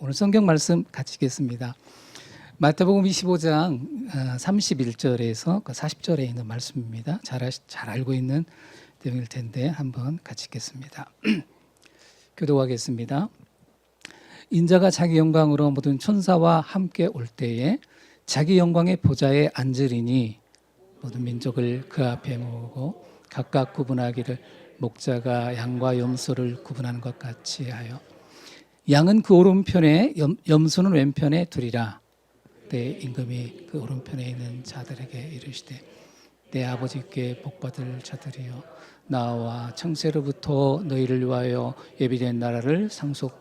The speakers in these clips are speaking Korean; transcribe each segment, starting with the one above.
오늘 성경 말씀 같이 읽겠습니다. 마태복음 25장 31절에서 40절에 있는 말씀입니다. 잘 알고 있는 내용일 텐데 한번 같이 읽겠습니다. 교독하겠습니다. 인자가 자기 영광으로 모든 천사와 함께 올 때에 자기 영광의 보좌에 앉으리니 모든 민족을 그 앞에 모으고 각각 구분하기를 목자가 양과 염소를 구분하는 것 같이 하여 양은 그 오른편에 염소는 왼편에 두리라. 내 임금이 그 오른편에 있는 자들에게 이르시되 내 아버지께 복받을 자들이여 나와 창세로부터 너희를 위하여 예비된 나라를 상속.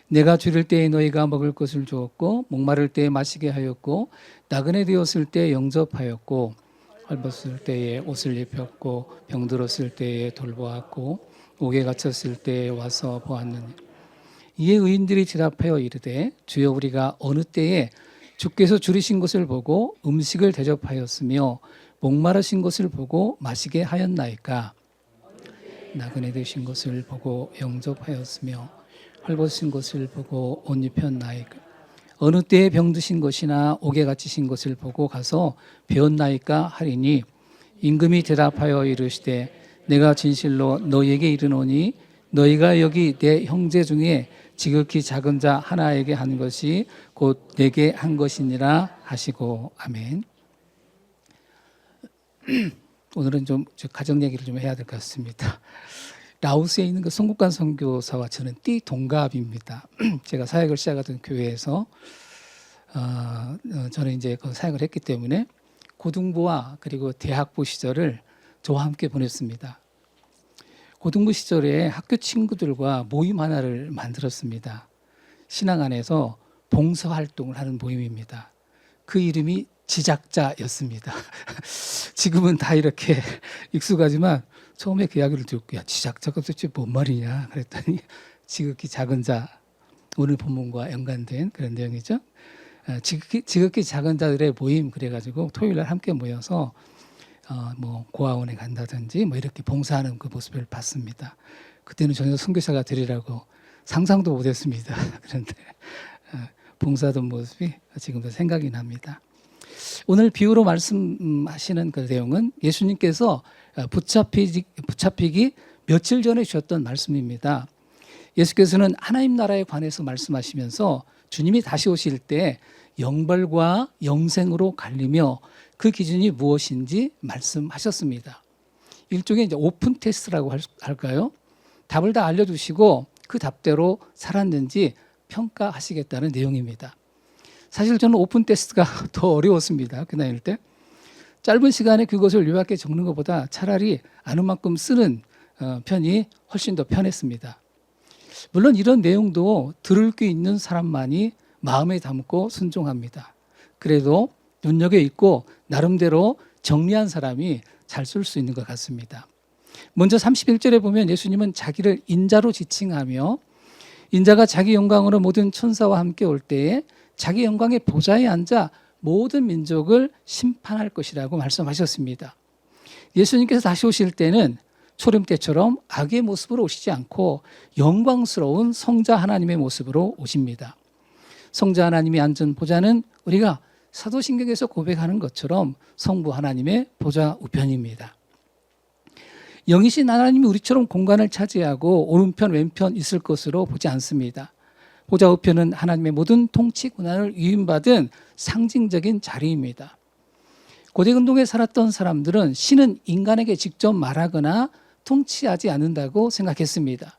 내가 줄일 때에 너희가 먹을 것을 주었고 목마를 때에 마시게 하였고 나그네 되었을 때 영접하였고 헐벗을 때에 옷을 입혔고 병들었을 때에 돌보았고 옥에 갇혔을 때에 와서 보았느니. 이에 의인들이 대답하여 이르되 주여 우리가 어느 때에 주께서 줄이신 것을 보고 음식을 대접하였으며 목마르신 것을 보고 마시게 하였나이까. 나그네 되신 것을 보고 영접하였으며 헐벗으신 것을 보고 옷 입혔나이까. 어느 때에 병드신 것이나 옥에 갇히신 것을 보고 가서 배웠나이까 하리니. 임금이 대답하여 이르시되 내가 진실로 너희에게 이르노니 너희가 여기 내 형제 중에 지극히 작은 자 하나에게 한 것이 곧 내게 한 것이니라 하시고. 아멘. 오늘은 좀 가정 얘기를 좀 해야 될 것 같습니다. 라오스에 있는 그 송국관 선교사와 저는 띠동갑입니다. 제가 사역을 시작하던 교회에서 저는 이제 그 사역을 했기 때문에 고등부와 그리고 대학부 시절을 저와 함께 보냈습니다. 고등부 시절에 학교 친구들과 모임 하나를 만들었습니다. 신앙 안에서 봉사활동을 하는 모임입니다. 그 이름이 지작자였습니다. 지금은 다 이렇게 익숙하지만 처음에 그 이야기를 듣고 야 지작자가 도대체 뭔 말이냐 그랬더니 지극히 작은 자, 오늘 본문과 연관된 그런 내용이죠. 지극히 작은 자들의 모임 그래가지고 토요일날 함께 모여서 뭐 고아원에 간다든지 뭐 이렇게 봉사하는 그 모습을 봤습니다. 그때는 전혀 선교사가 되리라고 상상도 못했습니다. 그런데 봉사하던 모습이 지금도 생각이 납니다. 오늘 비유로 말씀하시는 그 내용은 예수님께서 붙잡히기 며칠 전에 주셨던 말씀입니다. 예수께서는 하나님 나라에 관해서 말씀하시면서 주님이 다시 오실 때 영벌과 영생으로 갈리며 그 기준이 무엇인지 말씀하셨습니다. 일종의 이제 오픈 테스트라고 할까요? 답을 다 알려주시고 그 답대로 살았는지 평가하시겠다는 내용입니다. 사실 저는 오픈 테스트가 더 어려웠습니다. 그 나이 때. 짧은 시간에 그것을 요약해 적는 것보다 차라리 아는 만큼 쓰는 편이 훨씬 더 편했습니다. 물론 이런 내용도 들을 게 있는 사람만이 마음에 담고 순종합니다. 그래도 눈여겨 있고 나름대로 정리한 사람이 잘 쓸 수 있는 것 같습니다. 먼저 31절에 보면 예수님은 자기를 인자로 지칭하며 인자가 자기 영광으로 모든 천사와 함께 올 때에 자기 영광의 보좌에 앉아 모든 민족을 심판할 것이라고 말씀하셨습니다. 예수님께서 다시 오실 때는 초림 때처럼 악의 모습으로 오시지 않고 영광스러운 성자 하나님의 모습으로 오십니다. 성자 하나님이 앉은 보좌는 우리가 사도신경에서 고백하는 것처럼 성부 하나님의 보좌 우편입니다. 영이신 하나님이 우리처럼 공간을 차지하고 오른편 왼편 있을 것으로 보지 않습니다. 보좌 우편은 하나님의 모든 통치 권한을 위임받은 상징적인 자리입니다. 고대 근동에 살았던 사람들은 신은 인간에게 직접 말하거나 통치하지 않는다고 생각했습니다.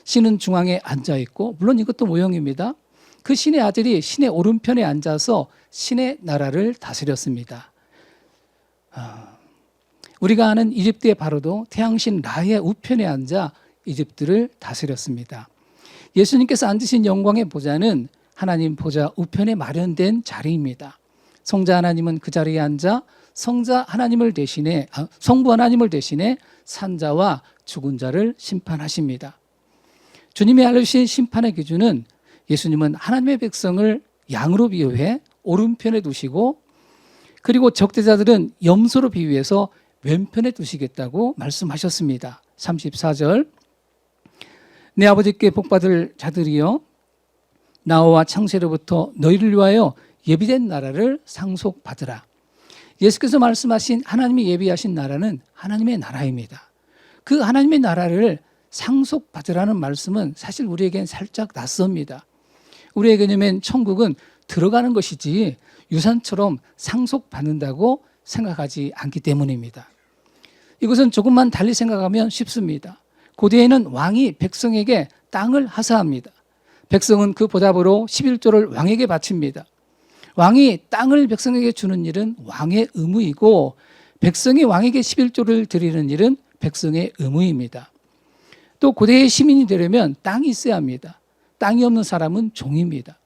신은 중앙에 앉아 있고 물론 이것도 모형입니다. 그 신의 아들이 신의 오른편에 앉아서 신의 나라를 다스렸습니다. 우리가 아는 이집트의 바로도 태양신 라의 우편에 앉아 이집트를 다스렸습니다. 예수님께서 앉으신 영광의 보좌는 하나님 보좌 우편에 마련된 자리입니다. 성자 하나님은 그 자리에 앉아 성부 하나님을 대신해 산자와 죽은 자를 심판하십니다. 주님이 알려주신 심판의 기준은 예수님은 하나님의 백성을 양으로 비유해 오른편에 두시고 그리고 적대자들은 염소로 비유해서 왼편에 두시겠다고 말씀하셨습니다. 34절 내 아버지께 복받을 자들이여 나와 창세로부터 너희를 위하여 예비된 나라를 상속받으라. 예수께서 말씀하신 하나님이 예비하신 나라는 하나님의 나라입니다. 그 하나님의 나라를 상속받으라는 말씀은 사실 우리에겐 살짝 낯섭니다. 우리의 개념엔 천국은 들어가는 것이지 유산처럼 상속받는다고 생각하지 않기 때문입니다. 이것은 조금만 달리 생각하면 쉽습니다. 고대에는 왕이 백성에게 땅을 하사합니다. 백성은 그 보답으로 11조를 왕에게 바칩니다. 왕이 땅을 백성에게 주는 일은 왕의 의무이고 백성이 왕에게 11조를 드리는 일은 백성의 의무입니다. 또 고대의 시민이 되려면 땅이 있어야 합니다. 땅이 없는 사람은 종입니다.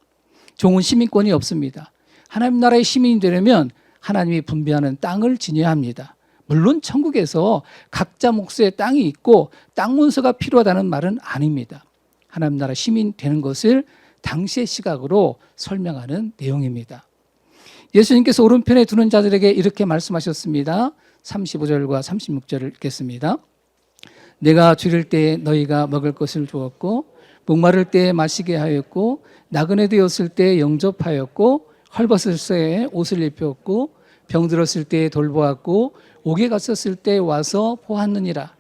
종은 시민권이 없습니다. 하나님 나라의 시민이 되려면 하나님이 분배하는 땅을 지녀야 합니다. 물론 천국에서 각자 몫의 땅이 있고 땅 문서가 필요하다는 말은 아닙니다. 하나님 나라 시민 되는 것을 당시의 시각으로 설명하는 내용입니다. 예수님께서 오른편에 두는 자들에게 이렇게 말씀하셨습니다. 35절과 36절을 읽겠습니다. 내가 줄일 때에 너희가 먹을 것을 주었고 목마를 때에 마시게 하였고 나그네 되었을 때에 영접하였고 헐벗을 때에 옷을 입혔고 병들었을 때에 돌보았고 옥에 갇혔을 때에 와서 보았느니라.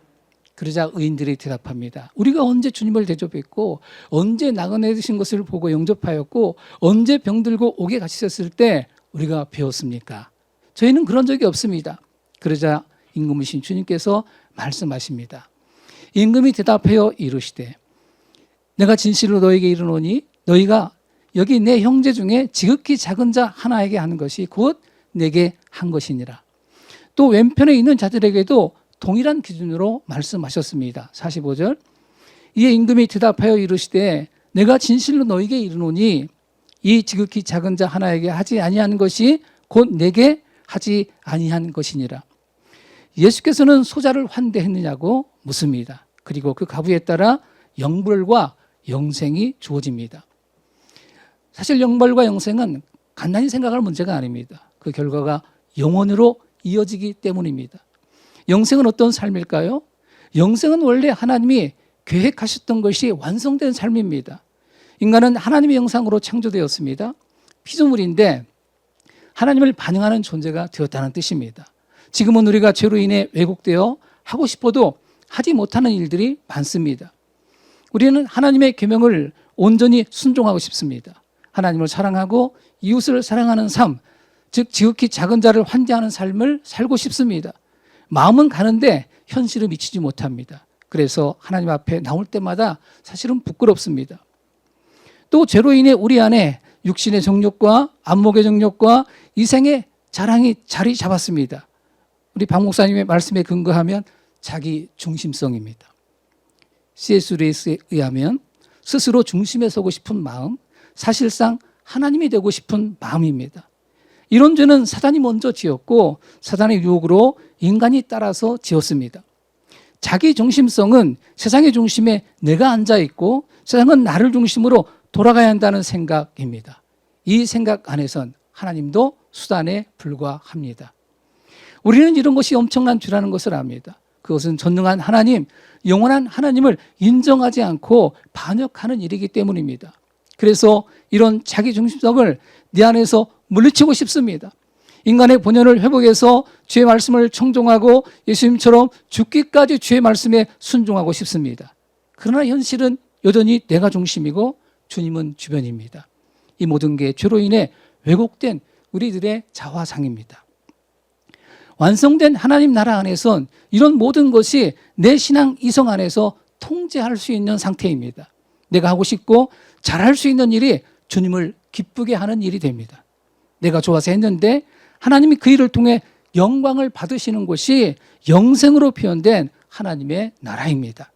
그러자 의인들이 대답합니다. 우리가 언제 주님을 대접했고 언제 나그네 되신 것을 보고 영접하였고 언제 병들고 옥에 갇히셨을 때 우리가 배웠습니까? 저희는 그런 적이 없습니다. 그러자 임금이신 주님께서 말씀하십니다. 임금이 대답하여 이르시되 내가 진실로 너에게 이르노니 너희가 여기 내 형제 중에 지극히 작은 자 하나에게 하는 것이 곧 내게 한 것이니라. 또 왼편에 있는 자들에게도 동일한 기준으로 말씀하셨습니다. 45절 이에 임금이 대답하여 이르시되 내가 진실로 너에게 이르노니 이 지극히 작은 자 하나에게 하지 아니한 것이 곧 내게 하지 아니한 것이니라. 예수께서는 소자를 환대했느냐고 묻습니다. 그리고 그 가부에 따라 영벌과 영생이 주어집니다. 사실 영벌과 영생은 간단히 생각할 문제가 아닙니다. 그 결과가 영원으로 이어지기 때문입니다. 영생은 어떤 삶일까요? 영생은 원래 하나님이 계획하셨던 것이 완성된 삶입니다. 인간은 하나님의 형상으로 창조되었습니다. 피조물인데 하나님을 반영하는 존재가 되었다는 뜻입니다. 지금은 우리가 죄로 인해 왜곡되어 하고 싶어도 하지 못하는 일들이 많습니다. 우리는 하나님의 계명을 온전히 순종하고 싶습니다. 하나님을 사랑하고 이웃을 사랑하는 삶, 즉 지극히 작은 자를 환대하는 삶을 살고 싶습니다. 마음은 가는데 현실을 미치지 못합니다. 그래서 하나님 앞에 나올 때마다 사실은 부끄럽습니다. 또 죄로 인해 우리 안에 육신의 정욕과 안목의 정욕과 이생의 자랑이 자리 잡았습니다. 우리 박 목사님의 말씀에 근거하면 자기 중심성입니다. C.S. 루이스에 의하면 스스로 중심에 서고 싶은 마음, 사실상 하나님이 되고 싶은 마음입니다. 이런 죄는 사단이 먼저 지었고 사단의 유혹으로 인간이 따라서 지었습니다. 자기 중심성은 세상의 중심에 내가 앉아있고 세상은 나를 중심으로 돌아가야 한다는 생각입니다. 이 생각 안에선 하나님도 수단에 불과합니다. 우리는 이런 것이 엄청난 죄라는 것을 압니다. 그것은 전능한 하나님, 영원한 하나님을 인정하지 않고 반역하는 일이기 때문입니다. 그래서 이런 자기 중심성을 내 안에서 물리치고 싶습니다. 인간의 본연을 회복해서 주의 말씀을 청종하고 예수님처럼 죽기까지 주의 말씀에 순종하고 싶습니다. 그러나 현실은 여전히 내가 중심이고 주님은 주변입니다. 이 모든 게 죄로 인해 왜곡된 우리들의 자화상입니다. 완성된 하나님 나라 안에선 이런 모든 것이 내 신앙 이성 안에서 통제할 수 있는 상태입니다. 내가 하고 싶고 잘할 수 있는 일이 주님을 기쁘게 하는 일이 됩니다. 내가 좋아서 했는데 하나님이 그 일을 통해 영광을 받으시는 것이 영생으로 표현된 하나님의 나라입니다.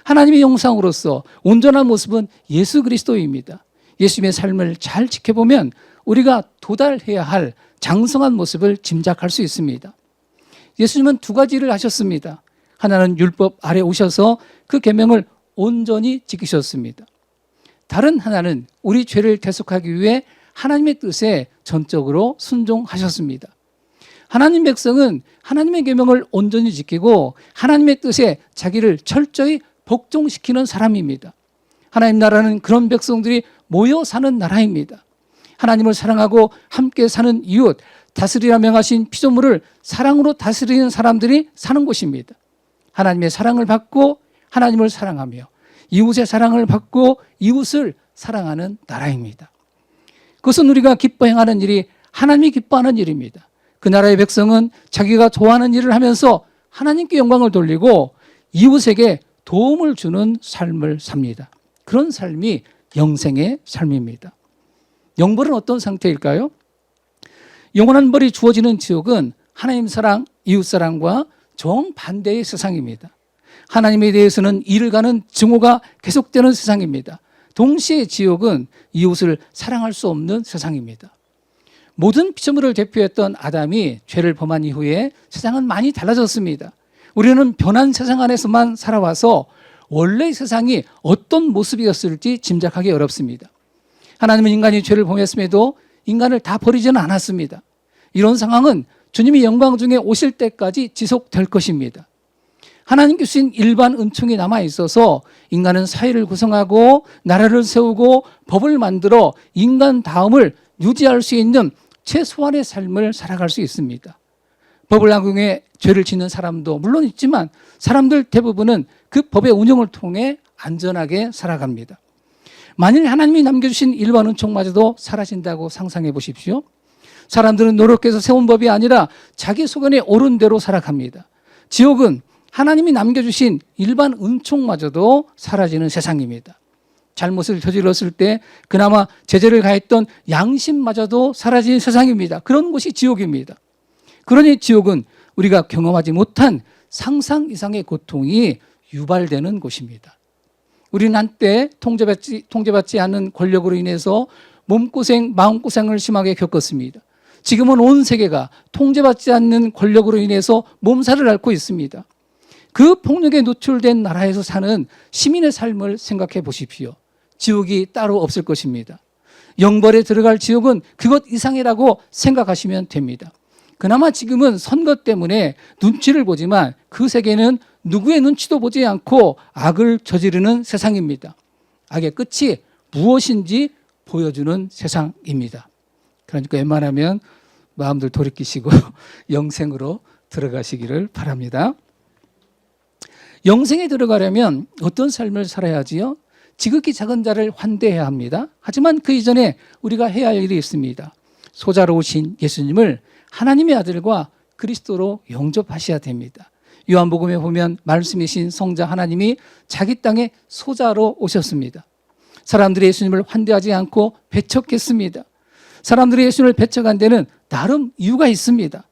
하나님의 형상으로서 온전한 모습은 예수 그리스도입니다. 예수님의 삶을 잘 지켜보면 우리가 도달해야 할 장성한 모습을 짐작할 수 있습니다. 예수님은 두 가지를 하셨습니다. 하나는 율법 아래 오셔서 그 계명을 온전히 지키셨습니다. 다른 하나는 우리 죄를 대속하기 위해 하나님의 뜻에 전적으로 순종하셨습니다. 하나님 백성은 하나님의 계명을 온전히 지키고 하나님의 뜻에 자기를 철저히 복종시키는 사람입니다. 하나님 나라는 그런 백성들이 모여 사는 나라입니다. 하나님을 사랑하고 함께 사는 이웃, 다스리라 명하신 피조물을 사랑으로 다스리는 사람들이 사는 곳입니다. 하나님의 사랑을 받고 하나님을 사랑하며 이웃의 사랑을 받고 이웃을 사랑하는 나라입니다. 그것은 우리가 기뻐 행하는 일이 하나님이 기뻐하는 일입니다. 그 나라의 백성은 자기가 좋아하는 일을 하면서 하나님께 영광을 돌리고 이웃에게 도움을 주는 삶을 삽니다. 그런 삶이 영생의 삶입니다. 영벌은 어떤 상태일까요? 영원한 벌이 주어지는 지옥은 하나님 사랑, 이웃 사랑과 정반대의 세상입니다. 하나님에 대해서는 이를 가는 증오가 계속되는 세상입니다. 동시에 지옥은 이웃을 사랑할 수 없는 세상입니다. 모든 피조물을 대표했던 아담이 죄를 범한 이후에 세상은 많이 달라졌습니다. 우리는 변한 세상 안에서만 살아와서 원래 세상이 어떤 모습이었을지 짐작하기 어렵습니다. 하나님은 인간이 죄를 범했음에도 인간을 다 버리지는 않았습니다. 이런 상황은 주님이 영광 중에 오실 때까지 지속될 것입니다. 하나님께 주신 일반 은총이 남아있어서 인간은 사회를 구성하고 나라를 세우고 법을 만들어 인간 다음을 유지할 수 있는 최소한의 삶을 살아갈 수 있습니다. 법을 악용해 죄를 짓는 사람도 물론 있지만 사람들 대부분은 그 법의 운영을 통해 안전하게 살아갑니다. 만일 하나님이 남겨주신 일반 은총마저도 사라진다고 상상해 보십시오. 사람들은 노력해서 세운 법이 아니라 자기 소견에 옳은 대로 살아갑니다. 지옥은 하나님이 남겨주신 일반 은총마저도 사라지는 세상입니다. 잘못을 저질렀을 때 그나마 제재를 가했던 양심마저도 사라진 세상입니다. 그런 곳이 지옥입니다. 그러니 지옥은 우리가 경험하지 못한 상상 이상의 고통이 유발되는 곳입니다. 우리는 한때 통제받지 않는 권력으로 인해서 몸고생, 마음고생을 심하게 겪었습니다. 지금은 온 세계가 통제받지 않는 권력으로 인해서 몸살을 앓고 있습니다. 그 폭력에 노출된 나라에서 사는 시민의 삶을 생각해 보십시오. 지옥이 따로 없을 것입니다. 영벌에 들어갈 지옥은 그것 이상이라고 생각하시면 됩니다. 그나마 지금은 선거 때문에 눈치를 보지만 그 세계는 누구의 눈치도 보지 않고 악을 저지르는 세상입니다. 악의 끝이 무엇인지 보여주는 세상입니다. 그러니까 웬만하면 마음들 돌이키시고 영생으로 들어가시기를 바랍니다. 영생에 들어가려면 어떤 삶을 살아야지요? 지극히 작은 자를 환대해야 합니다. 하지만 그 이전에 우리가 해야 할 일이 있습니다. 소자로 오신 예수님을 하나님의 아들과 그리스도로 영접하셔야 됩니다. 요한복음에 보면 말씀이신 성자 하나님이 자기 땅에 소자로 오셨습니다. 사람들이 예수님을 환대하지 않고 배척했습니다. 사람들이 예수님을 배척한 데는 나름 이유가 있습니다.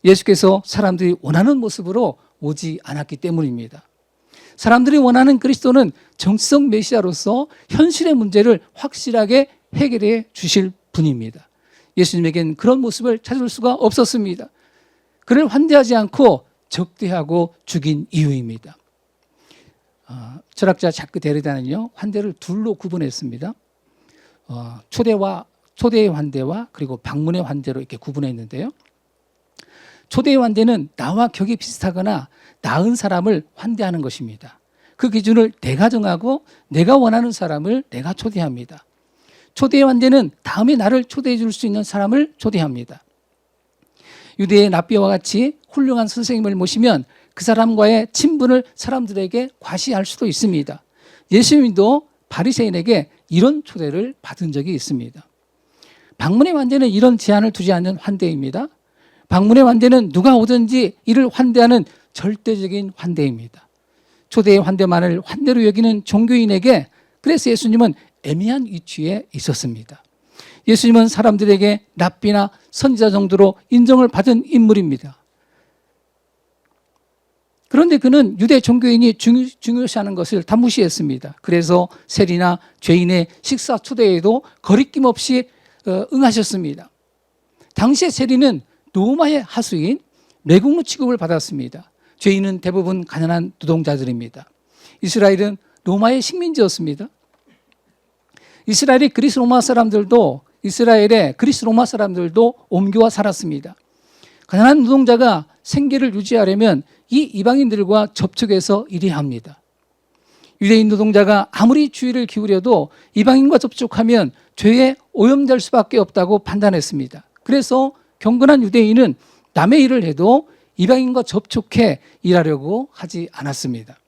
예수께서 사람들이 원하는 모습으로 오지 않았기 때문입니다. 사람들이 원하는 그리스도는 정치적 메시아로서 현실의 문제를 확실하게 해결해 주실 분입니다. 예수님에겐 그런 모습을 찾을 수가 없었습니다. 그를 환대하지 않고 적대하고 죽인 이유입니다. 철학자 자크 데르다는요, 환대를 둘로 구분했습니다. 초대의 환대와 그리고 방문의 환대로 이렇게 구분했는데요. 초대의 환대는 나와 격이 비슷하거나 나은 사람을 환대하는 것입니다. 그 기준을 내가 정하고 내가 원하는 사람을 내가 초대합니다. 초대의 환대는 다음에 나를 초대해 줄 수 있는 사람을 초대합니다. 유대의 랍비와 같이 훌륭한 선생님을 모시면 그 사람과의 친분을 사람들에게 과시할 수도 있습니다. 예수님도 바리새인에게 이런 초대를 받은 적이 있습니다. 방문의 환대는 이런 제한을 두지 않는 환대입니다. 방문의 환대는 누가 오든지 이를 환대하는 절대적인 환대입니다. 초대의 환대만을 환대로 여기는 종교인에게 그래서 예수님은 애매한 위치에 있었습니다. 예수님은 사람들에게 랍비나 선지자 정도로 인정을 받은 인물입니다. 그런데 그는 유대 종교인이 중요시하는 것을 다 무시했습니다. 그래서 세리나 죄인의 식사 초대에도 거리낌 없이 응하셨습니다. 당시의 세리는 로마의 하수인 매국노 취급을 받았습니다. 죄인은 대부분 가난한 노동자들입니다. 이스라엘은 로마의 식민지였습니다. 이스라엘의 그리스 로마 사람들도 옮겨와 살았습니다. 가난한 노동자가 생계를 유지하려면 이 이방인들과 접촉해서 일해야 합니다. 유대인 노동자가 아무리 주의를 기울여도 이방인과 접촉하면 죄에 오염될 수밖에 없다고 판단했습니다. 그래서 경건한 유대인은 남의 일을 해도 이방인과 접촉해 일하려고 하지 않았습니다.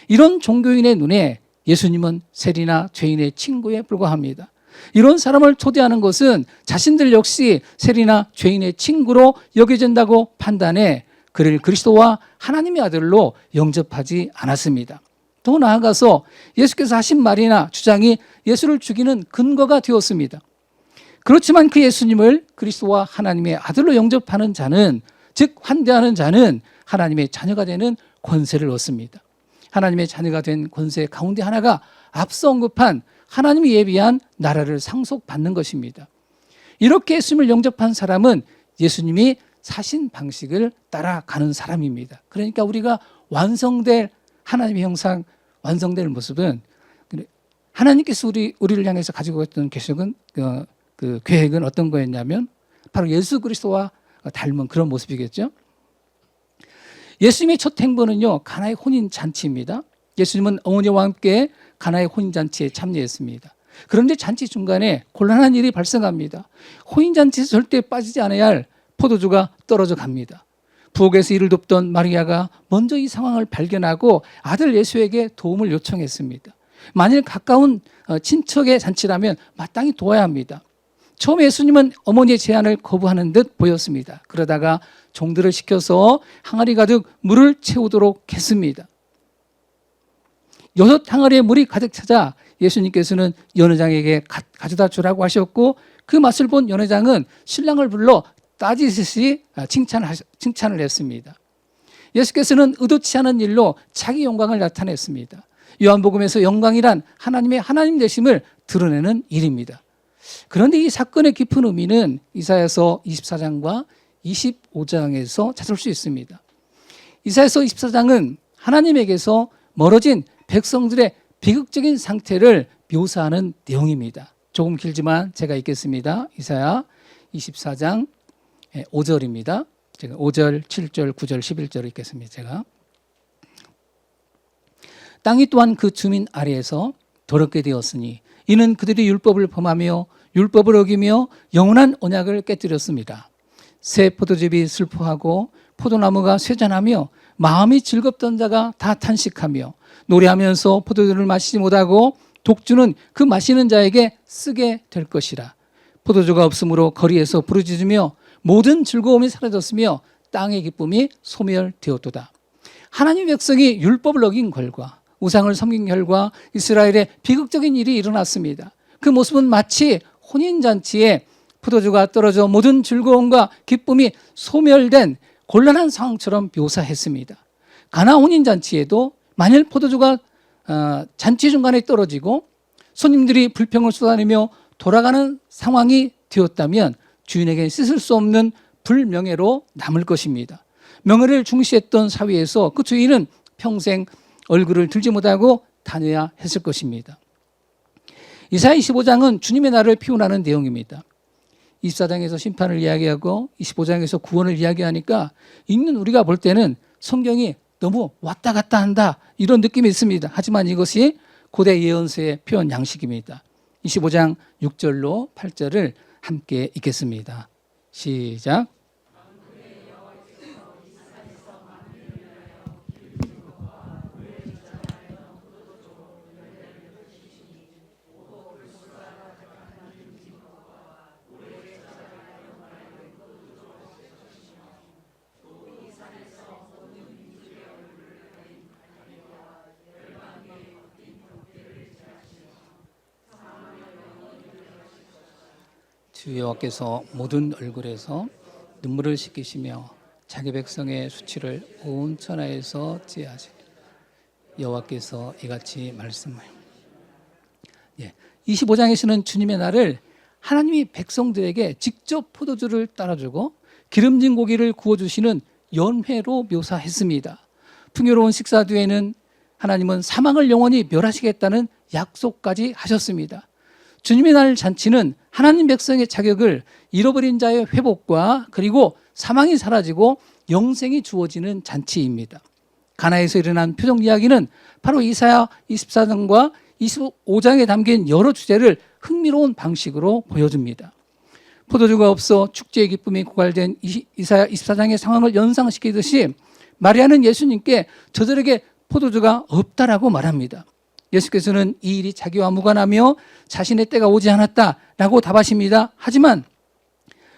이런 종교인의 눈에 예수님은 세리나 죄인의 친구에 불과합니다. 이런 사람을 초대하는 것은 자신들 역시 세리나 죄인의 친구로 여겨진다고 판단해 그를 그리스도와 하나님의 아들로 영접하지 않았습니다. 더 나아가서 예수께서 하신 말이나 주장이 예수를 죽이는 근거가 되었습니다. 그렇지만 그 예수님을 그리스도와 하나님의 아들로 영접하는 자는, 즉 환대하는 자는 하나님의 자녀가 되는 권세를 얻습니다. 하나님의 자녀가 된 권세 가운데 하나가 앞서 언급한 하나님이 예비한 나라를 상속받는 것입니다. 이렇게 예수님을 영접한 사람은 예수님이 사신 방식을 따라가는 사람입니다. 그러니까 우리가 완성될 하나님의 형상, 완성될 모습은, 하나님께서 우리를 향해서 가지고 있던 그 계획은 어떤 거였냐면 바로 예수 그리스도와 닮은 그런 모습이겠죠. 예수님의 첫 행보는요, 가나의 혼인 잔치입니다. 예수님은 어머니와 함께 가나의 혼인 잔치에 참여했습니다. 그런데 잔치 중간에 곤란한 일이 발생합니다. 혼인 잔치에서 절대 빠지지 않아야 할 포도주가 떨어져 갑니다. 부엌에서 일을 돕던 마리아가 먼저 이 상황을 발견하고 아들 예수에게 도움을 요청했습니다. 만일 가까운 친척의 잔치라면 마땅히 도와야 합니다. 처음 예수님은 어머니의 제안을 거부하는 듯 보였습니다. 그러다가 종들을 시켜서 항아리 가득 물을 채우도록 했습니다. 6항아리의 물이 가득 찾아 예수님께서는 연회장에게 가져다 주라고 하셨고, 그 맛을 본 연회장은 신랑을 불러 따지듯이 칭찬을 했습니다. 예수께서는 의도치 않은 일로 자기 영광을 나타냈습니다. 요한복음에서 영광이란 하나님 되심을 드러내는 일입니다. 그런데 이 사건의 깊은 의미는 이사야서 24장과 25장에서 찾을 수 있습니다. 이사야서 24장은 하나님에게서 멀어진 백성들의 비극적인 상태를 묘사하는 내용입니다. 조금 길지만 제가 읽겠습니다. 이사야 24장 5절입니다. 제가 5절, 7절, 9절, 11절 읽겠습니다. 제가 땅이 또한 그 주민 아래에서 더럽게 되었으니 이는 그들이 율법을 범하며 율법을 어기며 영원한 언약을 깨뜨렸습니다. 새 포도즙이 슬퍼하고 포도나무가 쇠잔하며 마음이 즐겁던 자가 다 탄식하며 노래하면서 포도주를 마시지 못하고 독주는 그 마시는 자에게 쓰게 될 것이라. 포도주가 없으므로 거리에서 부르짖으며 모든 즐거움이 사라졌으며 땅의 기쁨이 소멸되었도다. 하나님 백성이 율법을 어긴 결과, 우상을 섬긴 결과 이스라엘에 비극적인 일이 일어났습니다. 그 모습은 마치 혼인잔치에 포도주가 떨어져 모든 즐거움과 기쁨이 소멸된 곤란한 상황처럼 묘사했습니다. 가나 혼인잔치에도 만일 포도주가 잔치 중간에 떨어지고 손님들이 불평을 쏟아내며 돌아가는 상황이 되었다면 주인에게 씻을 수 없는 불명예로 남을 것입니다. 명예를 중시했던 사회에서 그 주인은 평생 얼굴을 들지 못하고 다녀야 했을 것입니다. 이사야 25장은 주님의 날을 피운하는 내용입니다. 24장에서 심판을 이야기하고 25장에서 구원을 이야기하니까 읽는 우리가 볼 때는 성경이 너무 왔다 갔다 한다 이런 느낌이 있습니다. 하지만 이것이 고대 예언서의 표현 양식입니다. 25장 6절로 8절을 함께 읽겠습니다. 시작. 주 여호와께서 모든 얼굴에서 눈물을 씻기시며 자기 백성의 수치를 온 천하에서 제하시니 여호와께서 이같이 말씀하여 25장에서는 주님의 날을 하나님이 백성들에게 직접 포도주를 따라주고 기름진 고기를 구워주시는 연회로 묘사했습니다. 풍요로운 식사 뒤에는 하나님은 사망을 영원히 멸하시겠다는 약속까지 하셨습니다. 주님의 날 잔치는 하나님 백성의 자격을 잃어버린 자의 회복과 그리고 사망이 사라지고 영생이 주어지는 잔치입니다. 가나에서 일어난 표적 이야기는 바로 이사야 24장과 25장에 담긴 여러 주제를 흥미로운 방식으로 보여줍니다. 포도주가 없어 축제의 기쁨이 고갈된 이사야 24장의 상황을 연상시키듯이 마리아는 예수님께 저들에게 포도주가 없다라고 말합니다. 예수께서는 이 일이 자기와 무관하며 자신의 때가 오지 않았다라고 답하십니다. 하지만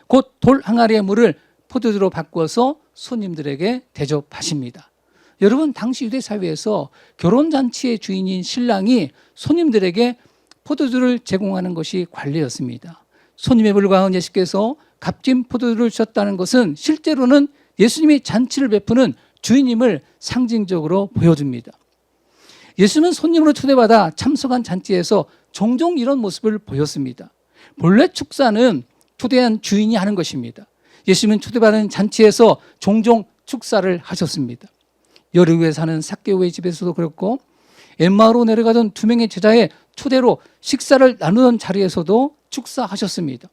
곧 돌 항아리의 물을 포도주로 바꾸어서 손님들에게 대접하십니다. 여러분, 당시 유대 사회에서 결혼잔치의 주인인 신랑이 손님들에게 포도주를 제공하는 것이 관례였습니다. 손님에 불과한 예수께서 값진 포도주를 주셨다는 것은 실제로는 예수님이 잔치를 베푸는 주인임을 상징적으로 보여줍니다. 예수는 손님으로 초대받아 참석한 잔치에서 종종 이런 모습을 보였습니다. 본래 축사는 초대한 주인이 하는 것입니다. 예수님은 초대받은 잔치에서 종종 축사를 하셨습니다. 여리고에 사는 삭개오의 집에서도 그렇고 엠마오로 내려가던 두 명의 제자의 초대로 식사를 나누던 자리에서도 축사하셨습니다.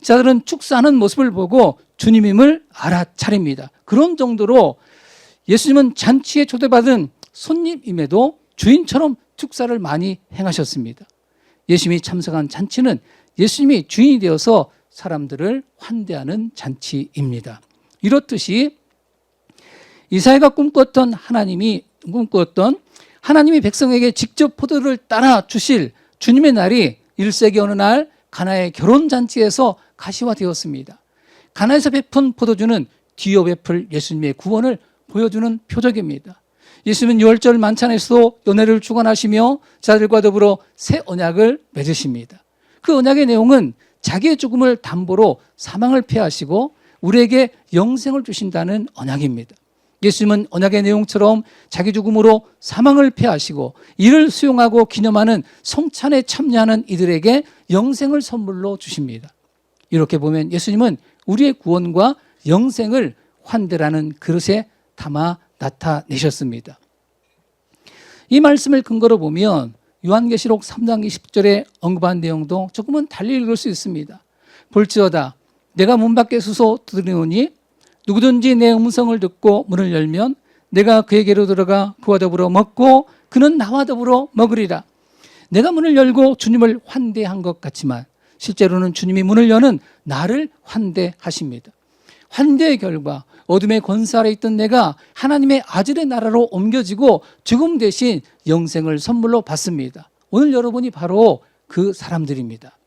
자들은 축사하는 모습을 보고 주님임을 알아차립니다. 그런 정도로 예수님은 잔치에 초대받은 손님임에도 주인처럼 축사를 많이 행하셨습니다. 예수님이 참석한 잔치는 예수님이 주인이 되어서 사람들을 환대하는 잔치입니다. 이렇듯이 이사야가 꿈꿨던 하나님이 백성에게 직접 포도를 따라 주실 주님의 날이 1세기 어느 날 가나의 결혼잔치에서 가시화되었습니다. 가나에서 베푼 포도주는 뒤이어 베풀 예수님의 구원을 보여주는 표적입니다. 예수님은 유월절 만찬에서도 연회를 주관하시며 자들과 더불어 새 언약을 맺으십니다. 그 언약의 내용은 자기의 죽음을 담보로 사망을 패하시고 우리에게 영생을 주신다는 언약입니다. 예수님은 언약의 내용처럼 자기 죽음으로 사망을 패하시고 이를 수용하고 기념하는 성찬에 참여하는 이들에게 영생을 선물로 주십니다. 이렇게 보면 예수님은 우리의 구원과 영생을 환대라는 그릇에 담아 나타내셨습니다. 이 말씀을 근거로 보면 요한계시록 3장 20절에 언급한 내용도 조금은 달리 읽을 수 있습니다. 볼지어다 내가 문 밖에 서서 두드리노니 누구든지 내 음성을 듣고 문을 열면 내가 그에게로 들어가 그와 더불어 먹고 그는 나와 더불어 먹으리라. 내가 문을 열고 주님을 환대한 것 같지만 실제로는 주님이 문을 여는 나를 환대하십니다. 환대의 결과 어둠의 권세 아래 있던 내가 하나님의 아들의 나라로 옮겨지고 죽음 대신 영생을 선물로 받습니다. 오늘 여러분이 바로 그 사람들입니다.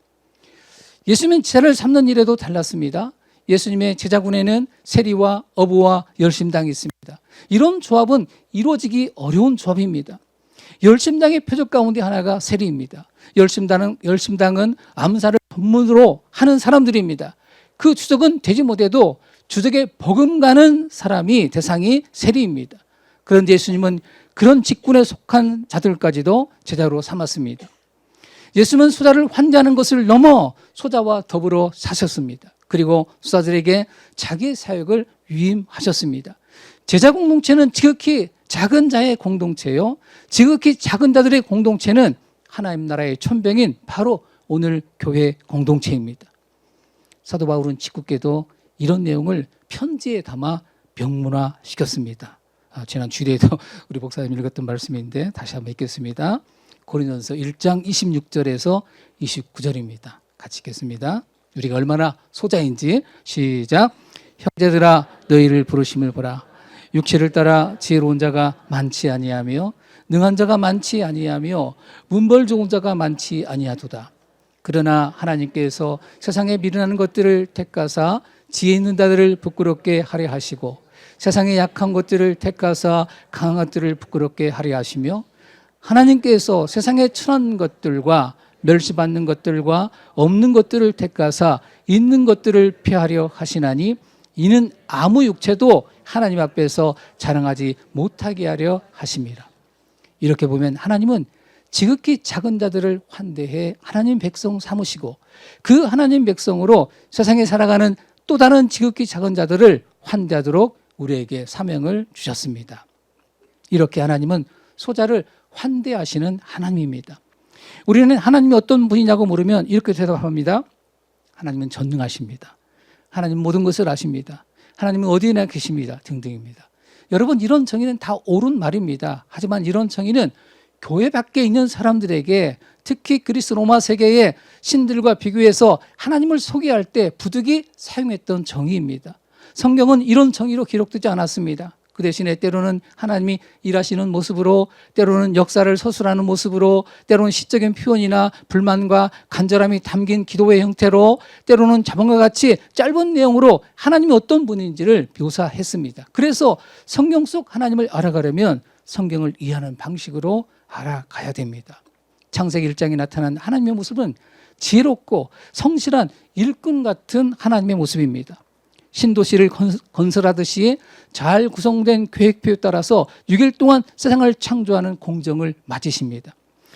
예수님은 제자를 삼는 일에도 달랐습니다. 예수님의 제자군에는 세리와 어부와 열심당이 있습니다. 이런 조합은 이루어지기 어려운 조합입니다. 열심당의 표적 가운데 하나가 세리입니다. 열심당은 암살을 전문으로 하는 사람들입니다. 그 주적은 되지 못해도 주적에 버금가는 사람이 대상이 세리입니다. 그런데 예수님은 그런 직군에 속한 자들까지도 제자로 삼았습니다. 예수님은 소자를 환대하는 것을 넘어 소자와 더불어 사셨습니다. 그리고 소자들에게 자기의 사역을 위임하셨습니다. 제자 공동체는 지극히 작은 자의 공동체요. 지극히 작은 자들의 공동체는 하나님 나라의 천병인 바로 오늘 교회 공동체입니다. 사도 바울은 직구께도 이런 내용을 편지에 담아 명문화시켰습니다. 지난 주일에도 우리 목사님 읽었던 말씀인데 다시 한번 읽겠습니다. 고린도전서 1장 26절에서 29절입니다. 같이 읽겠습니다. 우리가 얼마나 소자인지 시작. 형제들아 너희를 부르심을 보라. 육체를 따라 지혜로운 자가 많지 아니하며 능한 자가 많지 아니하며 문벌 좋은 자가 많지 아니하도다. 그러나 하나님께서 세상에 미련한 것들을 택하사 지혜 있는 자들을 부끄럽게 하려 하시고 세상에 약한 것들을 택하사 강한 것들을 부끄럽게 하려 하시며 하나님께서 세상에 천한 것들과 멸시받는 것들과 없는 것들을 택하사 있는 것들을 폐하려 하시나니 이는 아무 육체도 하나님 앞에서 자랑하지 못하게 하려 하심이라. 이렇게 보면 하나님은 지극히 작은 자들을 환대해 하나님 백성 삼으시고 그 하나님 백성으로 세상에 살아가는 또 다른 지극히 작은 자들을 환대하도록 우리에게 사명을 주셨습니다. 이렇게 하나님은 소자를 환대하시는 하나님입니다. 우리는 하나님이 어떤 분이냐고 물으면 이렇게 대답합니다. 하나님은 전능하십니다. 하나님은 모든 것을 아십니다. 하나님은 어디에나 계십니다. 등등입니다. 여러분, 이런 정의는 다 옳은 말입니다. 하지만 이런 정의는 교회 밖에 있는 사람들에게, 특히 그리스 로마 세계의 신들과 비교해서 하나님을 소개할 때 부득이 사용했던 정의입니다. 성경은 이런 정의로 기록되지 않았습니다. 그 대신에 때로는 하나님이 일하시는 모습으로, 때로는 역사를 서술하는 모습으로, 때로는 시적인 표현이나 불만과 간절함이 담긴 기도의 형태로, 때로는 자본과 같이 짧은 내용으로 하나님이 어떤 분인지를 묘사했습니다. 그래서 성경 속 하나님을 알아가려면 성경을 이해하는 방식으로 알아가야 됩니다. 창세기 1장에 나타난 하나님의 모습은 지혜롭고 성실한 일꾼 같은 하나님의 모습입니다. 신도시를 건설하듯이 잘 구성된 계획표에 따라서 6일 동안 세상을 창조하는 공정을 맞으십니다.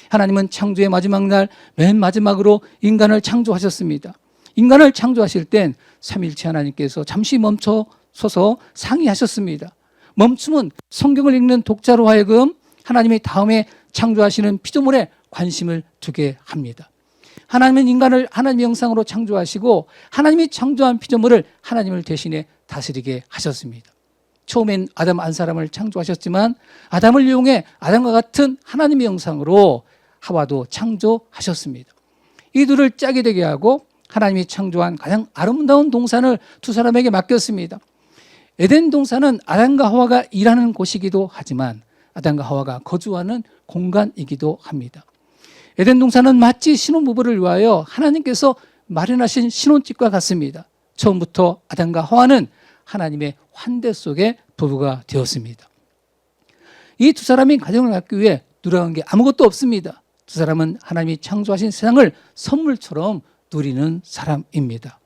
하나님은 창조의 마지막 날 맨 마지막으로 인간을 창조하셨습니다. 인간을 창조하실 땐 삼위일체 하나님께서 잠시 멈춰서서 상의하셨습니다. 멈춤은 성경을 읽는 독자로 하여금 하나님이 다음에 창조하시는 피조물에 관심을 두게 합니다. 하나님은 인간을 하나님의 형상으로 창조하시고 하나님이 창조한 피조물을 하나님을 대신해 다스리게 하셨습니다. 처음엔 아담 한 사람을 창조하셨지만 아담을 이용해 아담과 같은 하나님의 형상으로 하와도 창조하셨습니다. 이 둘을 짝이 되게 하고 하나님이 창조한 가장 아름다운 동산을 두 사람에게 맡겼습니다. 에덴 동산은 아담과 하와가 일하는 곳이기도 하지만 아담과 하와가 거주하는 공간이기도 합니다. 에덴 동산은 마치 신혼부부를 위하여 하나님께서 마련하신 신혼집과 같습니다. 처음부터 아담과 하와는 하나님의 환대 속에 부부가 되었습니다. 이 두 사람이 가정을 갖기 위해 누려간 게 아무것도 없습니다. 두 사람은 하나님이 창조하신 세상을 선물처럼 누리는 사람입니다.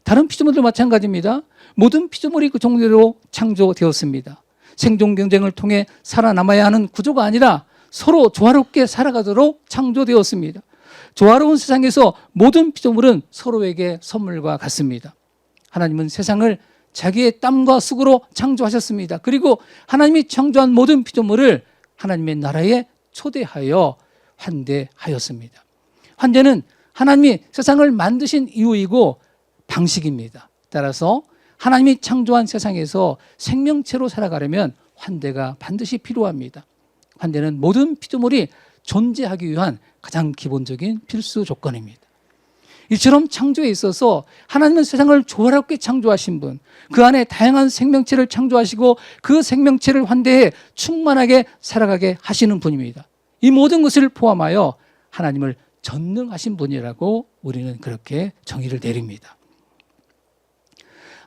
다른 피조물도 마찬가지입니다. 모든 피조물이 그 종류로 창조되었습니다. 생존 경쟁을 통해 살아남아야 하는 구조가 아니라 서로 조화롭게 살아가도록 창조되었습니다. 조화로운 세상에서 모든 피조물은 서로에게 선물과 같습니다. 하나님은 세상을 자기의 땀과 수고로 창조하셨습니다. 그리고 하나님이 창조한 모든 피조물을 하나님의 나라에 초대하여 환대하였습니다. 환대는 하나님이 세상을 만드신 이유이고 방식입니다. 따라서 하나님이 창조한 세상에서 생명체로 살아가려면 환대가 반드시 필요합니다. 환대는 모든 피조물이 존재하기 위한 가장 기본적인 필수 조건입니다. 이처럼 창조에 있어서 하나님은 세상을 조화롭게 창조하신 분, 그 안에 다양한 생명체를 창조하시고 그 생명체를 환대해 충만하게 살아가게 하시는 분입니다. 이 모든 것을 포함하여 하나님을 전능하신 분이라고 우리는 그렇게 정의를 내립니다.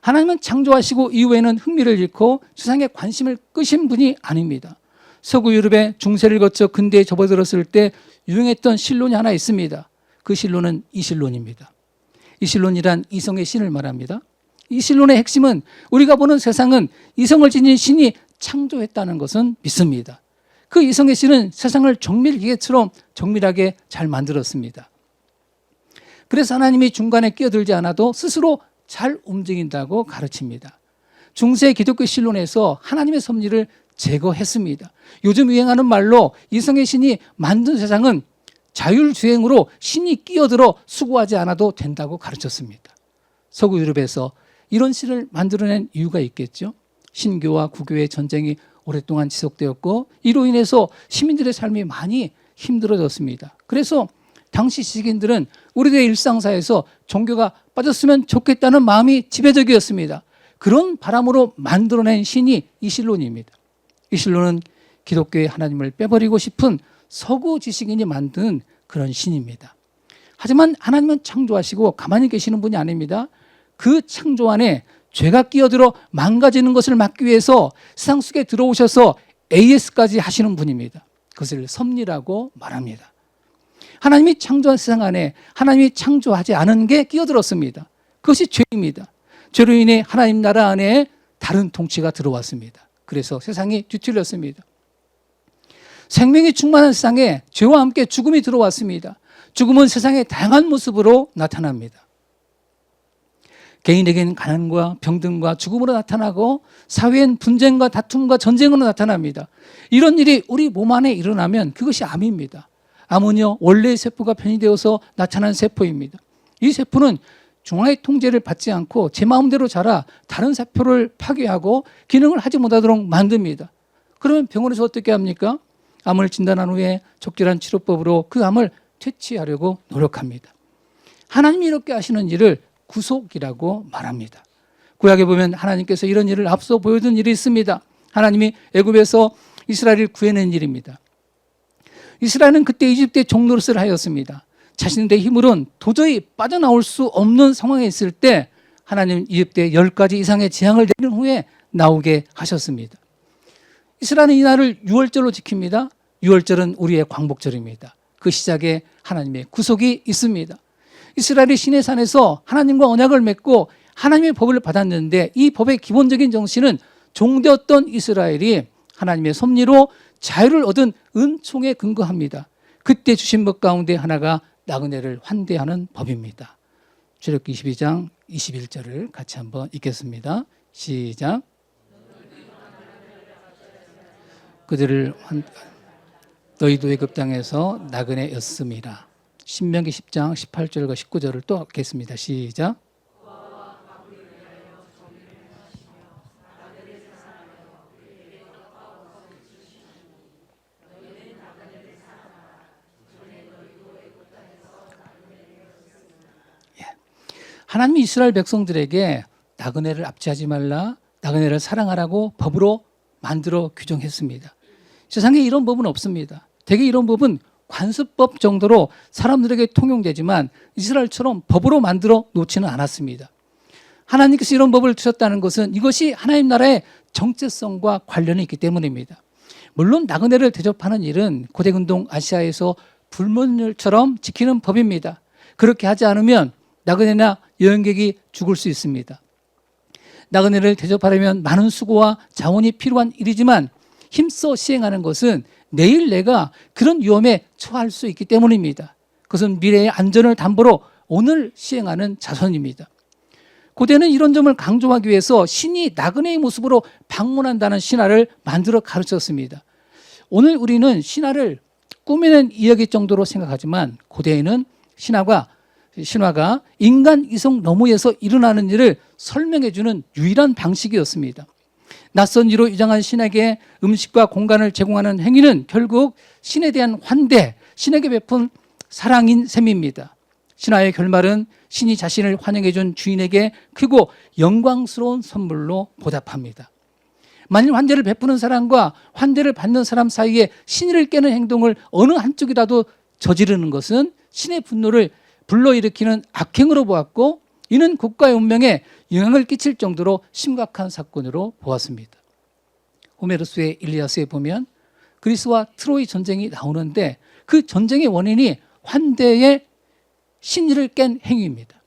하나님은 창조하시고 이후에는 흥미를 잃고 세상에 관심을 끄신 분이 아닙니다. 서구 유럽의 중세를 거쳐 근대에 접어들었을 때 유행했던 신론이 하나 있습니다. 그 신론은 이신론입니다. 이신론이란 이성의 신을 말합니다. 이 신론의 핵심은 우리가 보는 세상은 이성을 지닌 신이 창조했다는 것은 믿습니다. 그 이성의 신은 세상을 정밀기계처럼 정밀하게 잘 만들었습니다. 그래서 하나님이 중간에 끼어들지 않아도 스스로 잘 움직인다고 가르칩니다. 중세 기독교 신론에서 하나님의 섭리를 제거했습니다. 요즘 유행하는 말로 이성의 신이 만든 세상은 자율주행으로 신이 끼어들어 수고하지 않아도 된다고 가르쳤습니다. 서구 유럽에서 이런 신을 만들어낸 이유가 있겠죠. 신교와 구교의 전쟁이 오랫동안 지속되었고 이로 인해서 시민들의 삶이 많이 힘들어졌습니다. 그래서 당시 지식인들은 우리들의 일상사에서 종교가 빠졌으면 좋겠다는 마음이 지배적이었습니다. 그런 바람으로 만들어낸 신이 이신론입니다. 이신론은 기독교의 하나님을 빼버리고 싶은 서구 지식인이 만든 그런 신입니다. 하지만 하나님은 창조하시고 가만히 계시는 분이 아닙니다. 그 창조 안에 죄가 끼어들어 망가지는 것을 막기 위해서 세상 속에 들어오셔서 AS까지 하시는 분입니다. 그것을 섭리라고 말합니다. 하나님이 창조한 세상 안에 하나님이 창조하지 않은 게 끼어들었습니다. 그것이 죄입니다. 죄로 인해 하나님 나라 안에 다른 통치가 들어왔습니다. 그래서 세상이 뒤틀렸습니다. 생명이 충만한 세상에 죄와 함께 죽음이 들어왔습니다. 죽음은 세상의 다양한 모습으로 나타납니다. 개인에게는 가난과 병든과 죽음으로 나타나고 사회엔 분쟁과 다툼과 전쟁으로 나타납니다. 이런 일이 우리 몸 안에 일어나면 그것이 암입니다. 암은요 원래의 세포가 변이되어서 나타난 세포입니다. 이 세포는 중앙의 통제를 받지 않고 제 마음대로 자라 다른 사표를 파괴하고 기능을 하지 못하도록 만듭니다. 그러면 병원에서 어떻게 합니까? 암을 진단한 후에 적절한 치료법으로 그 암을 퇴치하려고 노력합니다. 하나님이 이렇게 하시는 일을 구속이라고 말합니다. 구약에 보면 하나님께서 이런 일을 앞서 보여준 일이 있습니다. 하나님이 애굽에서 이스라엘을 구해낸 일입니다. 이스라엘은 그때 이집트의 종노릇을 하였습니다. 자신들의 힘으로는 도저히 빠져나올 수 없는 상황에 있을 때 하나님 이집트에 10가지 이상의 재앙을 내린 후에 나오게 하셨습니다. 이스라엘은 이 날을 유월절로 지킵니다. 유월절은 우리의 광복절입니다. 그 시작에 하나님의 구속이 있습니다. 이스라엘이 시내산에서 하나님과 언약을 맺고 하나님의 법을 받았는데 이 법의 기본적인 정신은 종되었던 이스라엘이 하나님의 섭리로 자유를 얻은 은총에 근거합니다. 그때 주신 법 가운데 하나가 나그네를 환대하는 법입니다. 출애굽기 22장 21절을 같이 한번 읽겠습니다. 시작. 그들을 너희도 애굽 땅에서 나그네였음이라. 신명기 10장 18절과 19절을 또 읽겠습니다. 시작. 하나님이 이스라엘 백성들에게 나그네를 압제하지 말라, 나그네를 사랑하라고 법으로 만들어 규정했습니다. 세상에 이런 법은 없습니다. 대개 이런 법은 관습법 정도로 사람들에게 통용되지만 이스라엘처럼 법으로 만들어 놓지는 않았습니다. 하나님께서 이런 법을 두셨다는 것은 이것이 하나님 나라의 정체성과 관련이 있기 때문입니다. 물론 나그네를 대접하는 일은 고대근동 아시아에서 불문율처럼 지키는 법입니다. 그렇게 하지 않으면 나그네나 여행객이 죽을 수 있습니다. 나그네를 대접하려면 많은 수고와 자원이 필요한 일이지만 힘써 시행하는 것은 내일 내가 그런 위험에 처할 수 있기 때문입니다. 그것은 미래의 안전을 담보로 오늘 시행하는 자선입니다. 고대는 이런 점을 강조하기 위해서 신이 나그네의 모습으로 방문한다는 신화를 만들어 가르쳤습니다. 오늘 우리는 신화를 꾸미는 이야기 정도로 생각하지만 고대에는 신화가 인간 이성 너머에서 일어나는 일을 설명해 주는 유일한 방식이었습니다. 낯선 이로 위장한 신에게 음식과 공간을 제공하는 행위는 결국 신에 대한 환대, 신에게 베푼 사랑인 셈입니다. 신화의 결말은 신이 자신을 환영해 준 주인에게 크고 영광스러운 선물로 보답합니다. 만일 환대를 베푸는 사람과 환대를 받는 사람 사이에 신의를 깨는 행동을 어느 한쪽이라도 저지르는 것은 신의 분노를 불러일으키는 악행으로 보았고 이는 국가의 운명에 영향을 끼칠 정도로 심각한 사건으로 보았습니다. 호메로스의 일리아스에 보면 그리스와 트로이 전쟁이 나오는데 그 전쟁의 원인이 환대의 신의를 깬 행위입니다.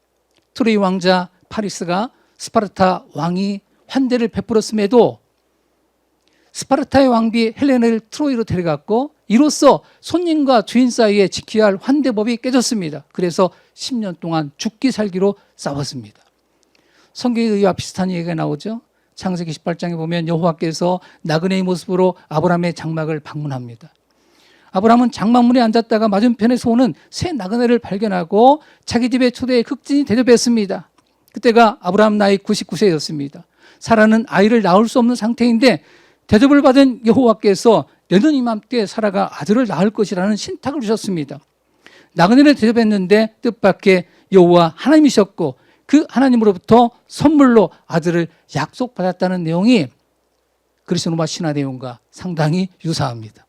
트로이 왕자 파리스가 스파르타 왕이 환대를 베풀었음에도 스파르타의 왕비 헬레나를 트로이로 데려갔고 이로써 손님과 주인 사이에 지켜야 할 환대법이 깨졌습니다. 그래서 10년 동안 죽기 살기로 싸웠습니다. 성경의 의와 비슷한 얘기가 나오죠. 창세기 18장에 보면 여호와께서 나그네의 모습으로 아브라함의 장막을 방문합니다. 아브라함은 장막문에 앉았다가 맞은편에서 오는 새 나그네를 발견하고 자기 집에 초대해 극진히 대접했습니다. 그때가 아브라함 나이 99세였습니다. 사라는 아이를 낳을 수 없는 상태인데 대접을 받은 여호와께서 내년 이맘때 사라가 아들을 낳을 것이라는 신탁을 주셨습니다. 나그네를 대접했는데 뜻밖의 여호와 하나님이셨고 그 하나님으로부터 선물로 아들을 약속받았다는 내용이 그리스 로마 신화 내용과 상당히 유사합니다.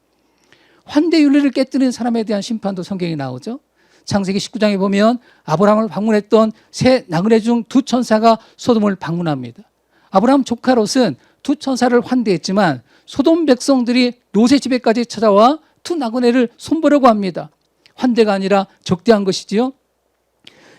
환대 윤리를 깨뜨린 사람에 대한 심판도 성경에 나오죠. 창세기 19장에 보면 아브라함을 방문했던 세 나그네 중 두 천사가 소돔을 방문합니다. 아브라함 조카 롯은 두 천사를 환대했지만 소돔 백성들이 롯의 집에까지 찾아와 두 나그네를 손보려고 합니다. 환대가 아니라 적대한 것이지요.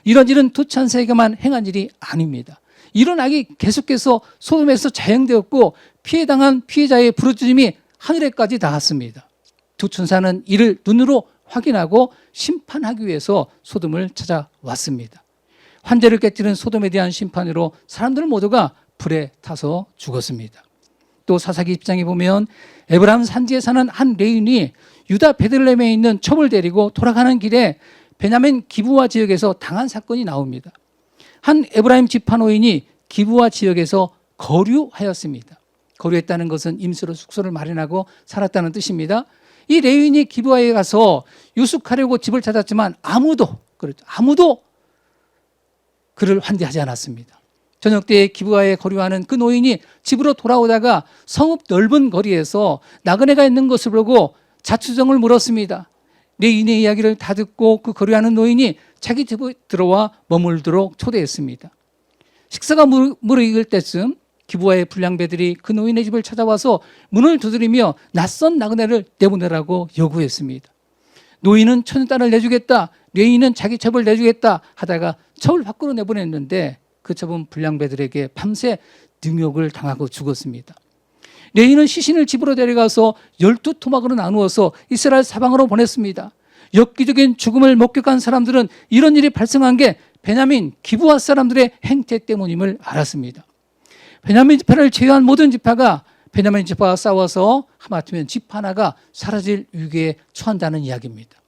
이런 일은 두 천사에게만 행한 일이 아닙니다. 이런 악이 계속해서 소돔에서 자행되었고 피해당한 피해자의 부르짖음이 하늘에까지 닿았습니다. 두 천사는 이를 눈으로 확인하고 심판하기 위해서 소돔을 찾아왔습니다. 환대를 깨뜨린 소돔에 대한 심판으로 사람들 모두가 불에 타서 죽었습니다. 또 사사기 10장에 보면 에브라임 산지에 사는 한 레인이 유다 베들레헴에 있는 첩을 데리고 돌아가는 길에 베냐민 기브와 지역에서 당한 사건이 나옵니다. 한 에브라임 지파 노인이 기브아 지역에서 거류하였습니다. 거류했다는 것은 임시로 숙소를 마련하고 살았다는 뜻입니다. 이 레위인이 기브아에 가서 유숙하려고 집을 찾았지만 아무도 그를 환대하지 않았습니다. 저녁 때에 기브아에 거류하는 그 노인이 집으로 돌아오다가 성읍 넓은 거리에서 나그네가 있는 것을 보고 자초정을 물었습니다. 레위인의 이야기를 다 듣고 그 거류하는 노인이 자기 집에 들어와 머물도록 초대했습니다. 식사가 무르익을 때쯤 기브아의 불량배들이 그 노인의 집을 찾아와서 문을 두드리며 낯선 나그네를 내보내라고 요구했습니다. 노인은 천연단을 내주겠다, 레위인은 자기 첩을 내주겠다 하다가 첩을 밖으로 내보냈는데 그 첩은 불량배들에게 밤새 능욕을 당하고 죽었습니다. 레위인은 시신을 집으로 데려가서 12토막으로 나누어서 이스라엘 사방으로 보냈습니다. 엽기적인 죽음을 목격한 사람들은 이런 일이 발생한 게 베냐민 기브아 사람들의 행태 때문임을 알았습니다. 베냐민 지파를 제외한 모든 지파가 베냐민 지파와 싸워서 하마터면 집 하나가 사라질 위기에 처한다는 이야기입니다.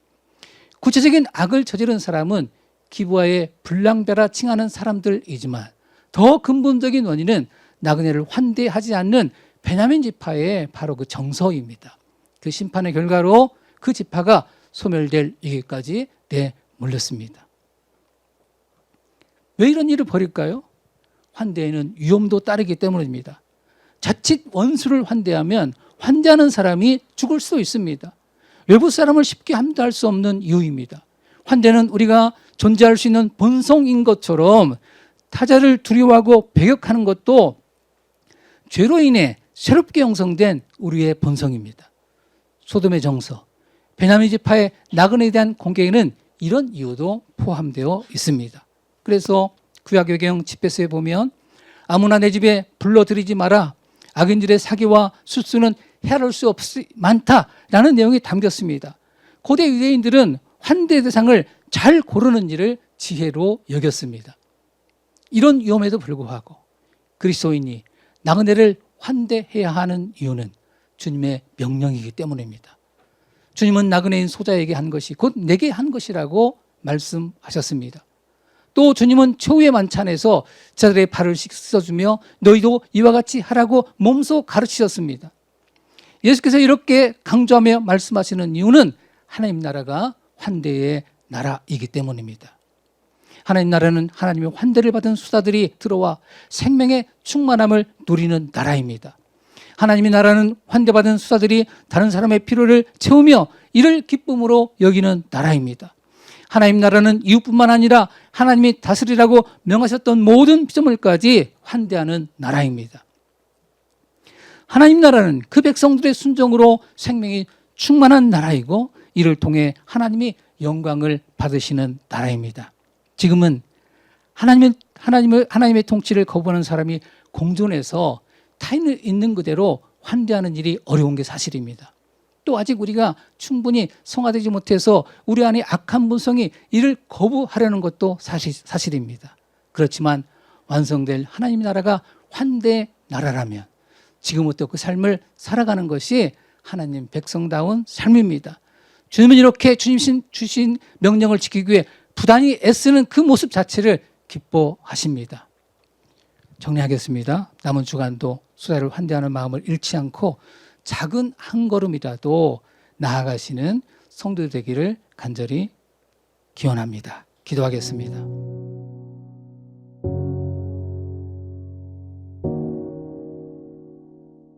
구체적인 악을 저지른 사람은 기브아의 불량배라 칭하는 사람들이지만 더 근본적인 원인은 나그네를 환대하지 않는 베냐민 지파의 바로 그 정서입니다. 그 심판의 결과로 그 지파가 소멸될 위기까지 내몰렸습니다. 왜 이런 일을 벌일까요? 환대에는 위험도 따르기 때문입니다. 자칫 원수를 환대하면 환대하는 사람이 죽을 수도 있습니다. 외부 사람을 쉽게 함대할 수 없는 이유입니다. 환대는 우리가 존재할 수 있는 본성인 것처럼 타자를 두려워하고 배격하는 것도 죄로 인해 새롭게 형성된 우리의 본성입니다. 소돔의 정서, 베냐민 지파의 나그네에 대한 공격에는 이런 이유도 포함되어 있습니다. 그래서 구약개경 집회서에 보면 아무나 내 집에 불러들이지 마라, 악인들의 사기와 술수는 헤아릴 수 없이 많다라는 내용이 담겼습니다. 고대 유대인들은 환대 대상을 잘 고르는 일을 지혜로 여겼습니다. 이런 위험에도 불구하고 그리스도인이 나그네를 환대해야 하는 이유는 주님의 명령이기 때문입니다. 주님은 나그네인 소자에게 한 것이 곧 내게 한 것이라고 말씀하셨습니다. 또 주님은 최후의 만찬에서 자들의 발을 씻어주며 너희도 이와 같이 하라고 몸소 가르치셨습니다. 예수께서 이렇게 강조하며 말씀하시는 이유는 하나님 나라가 환대의 나라이기 때문입니다. 하나님 나라는 하나님의 환대를 받은 수다들이 들어와 생명의 충만함을 누리는 나라입니다. 하나님의 나라는 환대받은 수다들이 다른 사람의 필요를 채우며 이를 기쁨으로 여기는 나라입니다. 하나님 나라는 이웃뿐만 아니라 하나님이 다스리라고 명하셨던 모든 피조물까지 환대하는 나라입니다. 하나님 나라는 그 백성들의 순종으로 생명이 충만한 나라이고 이를 통해 하나님이 영광을 받으시는 나라입니다. 지금은 하나님의 통치를 거부하는 사람이 공존해서 타인을 있는 그대로 환대하는 일이 어려운 게 사실입니다. 또 아직 우리가 충분히 성화되지 못해서 우리 안에 악한 본성이 이를 거부하려는 것도 사실입니다. 그렇지만 완성될 하나님 나라가 환대 나라라면 지금부터 그 삶을 살아가는 것이 하나님 백성다운 삶입니다. 주님은 이렇게 주님 주신 명령을 지키기 위해 부단히 애쓰는 그 모습 자체를 기뻐하십니다. 정리하겠습니다. 남은 주간도 수다를 환대하는 마음을 잃지 않고 작은 한 걸음이라도 나아가시는 성도 되기를 간절히 기원합니다. 기도하겠습니다.